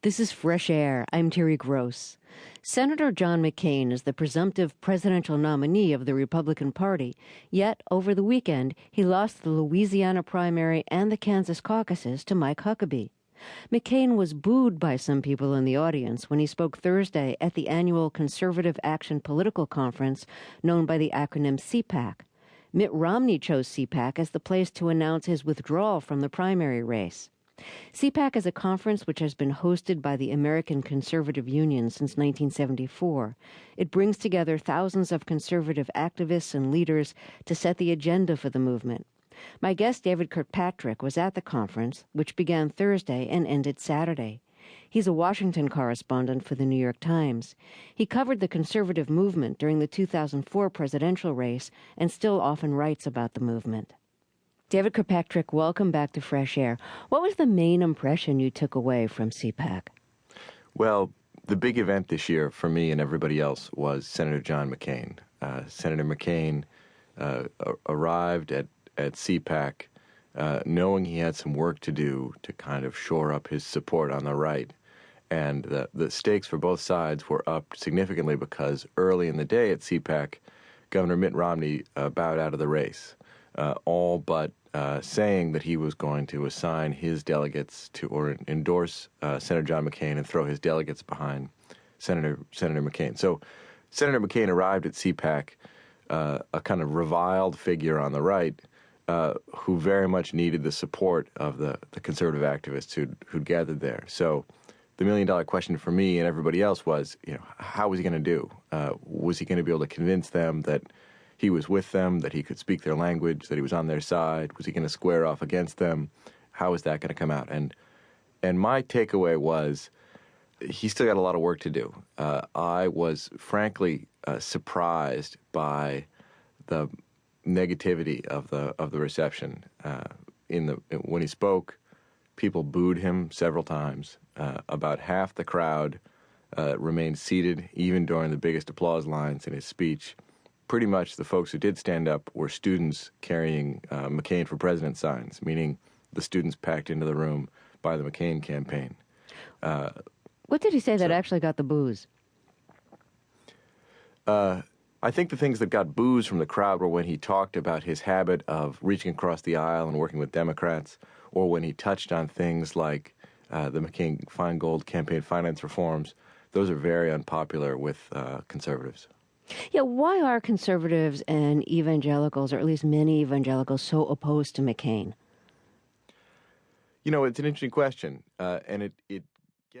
This is Fresh Air. I'm Terry Gross. Senator John McCain is the presumptive presidential nominee of the Republican Party, yet over the weekend he lost the Louisiana primary and the Kansas caucuses to Mike Huckabee. McCain was booed by some people in the audience when he spoke Thursday at the annual Conservative Action Political Conference known by the acronym CPAC. Mitt Romney chose CPAC as the place to announce his withdrawal from the primary race. CPAC is a conference which has been hosted by the American Conservative Union since 1974. It brings together thousands of conservative activists and leaders to set the agenda for the movement. My guest, David Kirkpatrick, was at the conference, which began Thursday and ended Saturday. He's a Washington correspondent for the New York Times. He covered the conservative movement during the 2004 presidential race and still often writes about the movement. David Kirkpatrick, welcome back to Fresh Air. What was the main impression you took away from CPAC? Well, the big event this year for me and everybody else was Senator John McCain. Senator McCain arrived at CPAC knowing he had some work to do to kind of shore up his support on the right. And the stakes for both sides were up significantly because early in the day at CPAC, Governor Mitt Romney bowed out of the race. All but saying that he was going to assign his delegates to or endorse Senator John McCain and throw his delegates behind Senator McCain. So Senator McCain arrived at CPAC, a kind of reviled figure on the right who very much needed the support of the conservative activists who'd gathered there. So the million-dollar question for me and everybody else was, how was he going to do? Was he going to be able to convince them that he was with them, that he could speak their language, that he was on their side? Was he going to square off against them? How is that going to come out? And my takeaway was he still got a lot of work to do. I was frankly surprised by the negativity of the reception. When he spoke, people booed him several times. About half the crowd remained seated even during the biggest applause lines in his speech. Pretty much the folks who did stand up were students carrying McCain for President signs, meaning the students packed into the room by the McCain campaign. What did he say that actually got the boos? I think the things that got boos from the crowd were when he talked about his habit of reaching across the aisle and working with Democrats, or when he touched on things like the McCain-Feingold campaign finance reforms. Those are very unpopular with conservatives. Yeah, why are conservatives and evangelicals, or at least many evangelicals, so opposed to McCain? It's an interesting question, and it